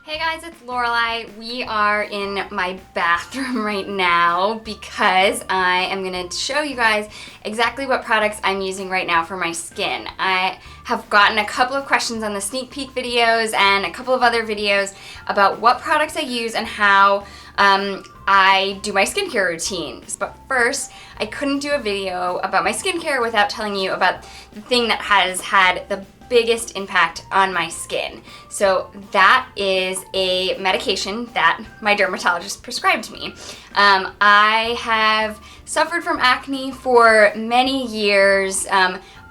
Hey guys, it's Lorelei. We are in my bathroom right now because I am going to show you guys exactly what products I'm using right now for my skin. I have gotten a couple of questions on the sneak peek videos and a couple of other videos about what products I use and how I do my skincare routines. But first, I couldn't do a video about my skincare without telling you about the thing that has had the biggest impact on my skin. So that is a medication that my dermatologist prescribed me. I have suffered from acne for many years,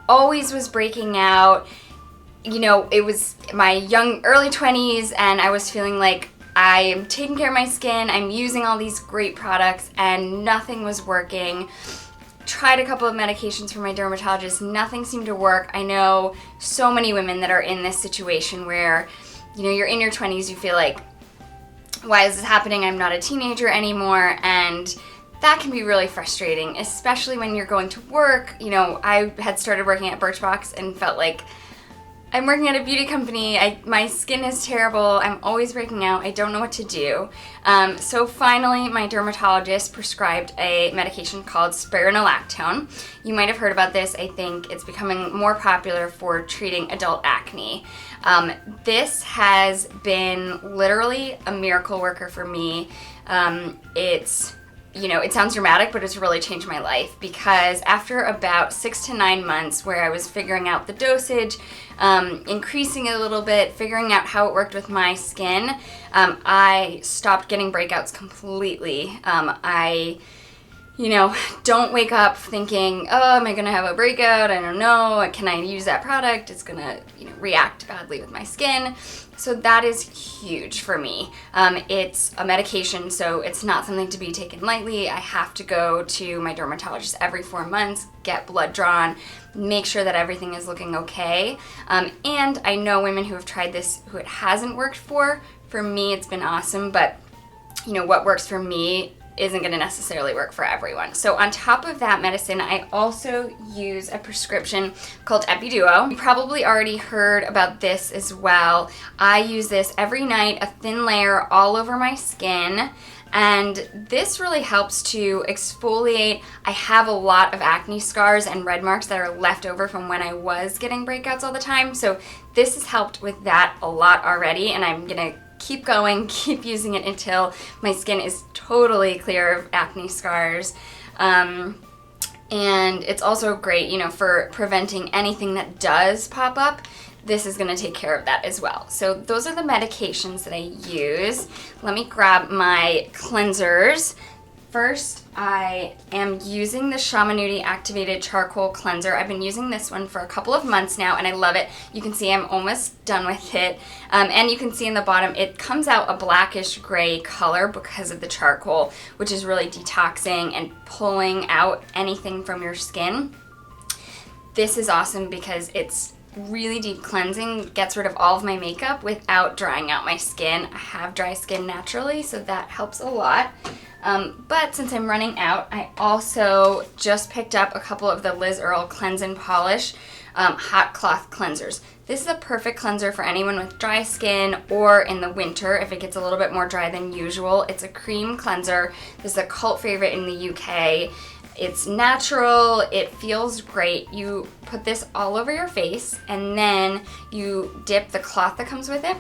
always was breaking out. You know, it was my early 20s and I was feeling like I'm taking care of my skin, I'm using all these great products and nothing was working. Tried a couple of medications from my dermatologist, nothing seemed to work. I know so many women that are in this situation where, you know, you're in your 20s, you feel like, why is this happening? I'm not a teenager anymore, and that can be really frustrating, especially when you're going to work. You know, I had started working at Birchbox and felt like I'm working at a beauty company, my skin is terrible, I'm always breaking out, I don't know what to do. So finally, my dermatologist prescribed a medication called Spironolactone. You might have heard about this. I think it's becoming more popular for treating adult acne. This has been literally a miracle worker for me. You know, it sounds dramatic, but it's really changed my life because after about 6 to 9 months where I was figuring out the dosage, increasing it a little bit, figuring out how it worked with my skin, I stopped getting breakouts completely. You know, don't wake up thinking, oh, am I gonna have a breakout? I don't know. Can I use that product? It's gonna, you know, react badly with my skin. So that is huge for me. It's a medication, so it's not something to be taken lightly. I have to go to my dermatologist every 4 months, get blood drawn, make sure that everything is looking okay. And I know women who have tried this who it hasn't worked for. For me, it's been awesome, but you know, what works for me isn't going to necessarily work for everyone. So on top of that medicine, I also use a prescription called Epiduo. You probably already heard about this as well. I use this every night, a thin layer all over my skin, and this really helps to exfoliate. I have a lot of acne scars and red marks that are left over from when I was getting breakouts all the time, so this has helped with that a lot already, and I'm gonna keep going, keep using it until my skin is totally clear of acne scars. And it's also great, you know, for preventing anything that does pop up. This is going to take care of that as well. So those are the medications that I use. Let me grab my cleansers. First, I am using the Shamanudi Activated Charcoal Cleanser. I've been using this one for a couple of months now, and I love it. You can see I'm almost done with it. And you can see in the bottom, it comes out a blackish gray color because of the charcoal, which is really detoxing and pulling out anything from your skin. This is awesome because it's really deep cleansing, gets rid of all of my makeup without drying out my skin. I have dry skin naturally, so that helps a lot. But since I'm running out, I also just picked up a couple of the Liz Earle Cleanse and Polish hot cloth cleansers. This is a perfect cleanser for anyone with dry skin or in the winter if it gets a little bit more dry than usual. It's a cream cleanser. This is a cult favorite in the UK. It's natural, it feels great. You put this all over your face and then you dip the cloth that comes with it.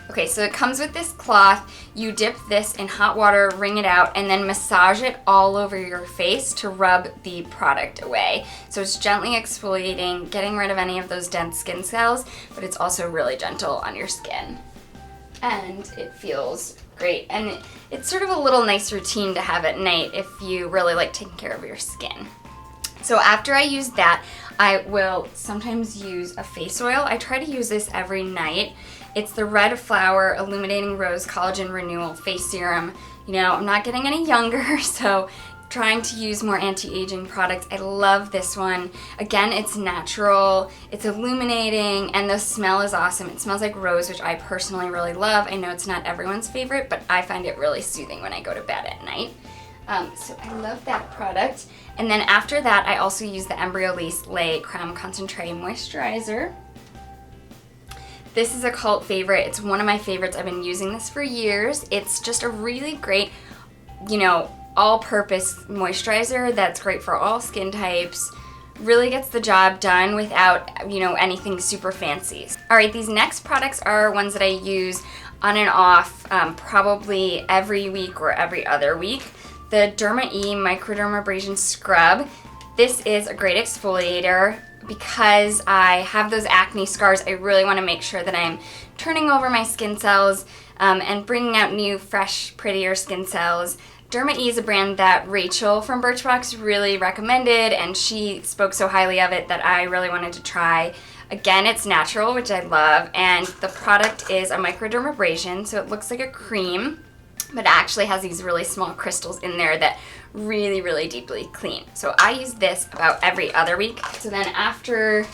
Okay, so it comes with this cloth. You dip this in hot water, wring it out, and then massage it all over your face to rub the product away. So it's gently exfoliating, getting rid of any of those dense skin cells, but it's also really gentle on your skin. And it feels great. And it's sort of a little nice routine to have at night if you really like taking care of your skin. So after I use that, I will sometimes use a face oil. I try to use this every night. It's the Red Flower Illuminating Rose Collagen Renewal Face Serum. You know, I'm not getting any younger, so trying to use more anti-aging products. I love this one. Again, it's natural, it's illuminating, and the smell is awesome. It smells like rose, which I personally really love. I know it's not everyone's favorite, but I find it really soothing when I go to bed at night. So I love that product. And then after that, I also use the Embryolisse Lait Creme Concentrate Moisturizer. This is a cult favorite. It's one of my favorites. I've been using this for years. It's just a really great, all-purpose moisturizer that's great for all skin types. Really gets the job done without, anything super fancy. All right, these next products are ones that I use on and off, probably every week or every other week. The Derma E Microdermabrasion Scrub. This is a great exfoliator. Because I have those acne scars, I really want to make sure that I'm turning over my skin cells and bringing out new, fresh, prettier skin cells. Derma E is a brand that Rachel from Birchbox really recommended, and she spoke so highly of it that I really wanted to try. Again, it's natural, which I love, and the product is a microdermabrasion, so it looks like a cream, but it actually has these really small crystals in there that really, really deeply clean. So I use this about every other week. So then after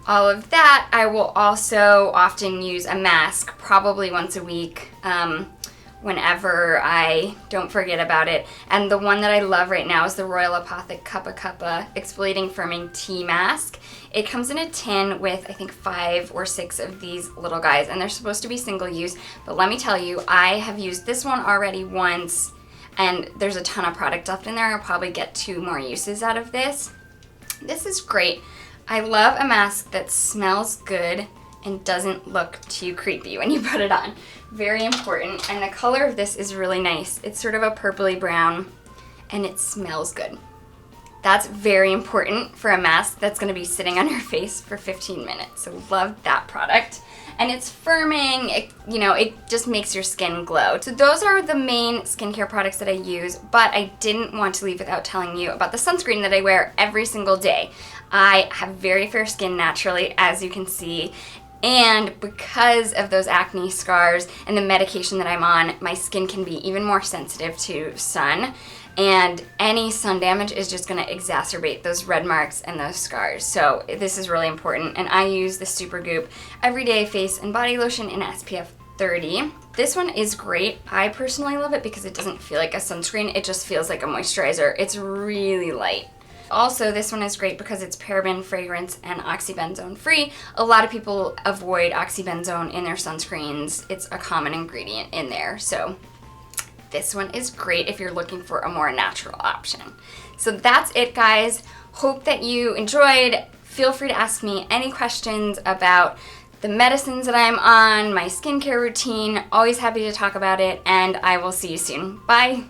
all of that, I will also often use a mask, probably once a week, whenever I don't forget about it. And the one that I love right now is the Royal Apothic Kappa Kappa Exfoliating Firming Tea Mask. It comes in a tin with, I think, 5 or 6 of these little guys, and they're supposed to be single use, but let me tell you, I have used this one already once, and there's a ton of product left in there. I'll probably get 2 more uses out of this. This is great. I love a mask that smells good and doesn't look too creepy when you put it on. Very important. And the color of this is really nice. It's sort of a purpley brown, and it smells good. That's very important for a mask that's gonna be sitting on your face for 15 minutes. So love that product. And it's firming, it just makes your skin glow. So those are the main skincare products that I use, but I didn't want to leave without telling you about the sunscreen that I wear every single day. I have very fair skin naturally, as you can see, and because of those acne scars and the medication that I'm on, my skin can be even more sensitive to sun. And any sun damage is just gonna exacerbate those red marks and those scars. So this is really important. And I use the Supergoop Everyday Face and Body Lotion in SPF 30. This one is great. I personally love it because it doesn't feel like a sunscreen. It just feels like a moisturizer. It's really light. Also, this one is great because it's paraben, fragrance, and oxybenzone free. A lot of people avoid oxybenzone in their sunscreens. It's a common ingredient in there. So this one is great if you're looking for a more natural option. So that's it, guys. Hope that you enjoyed. Feel free to ask me any questions about the medicines that I'm on, my skincare routine. Always happy to talk about it, and I will see you soon. Bye.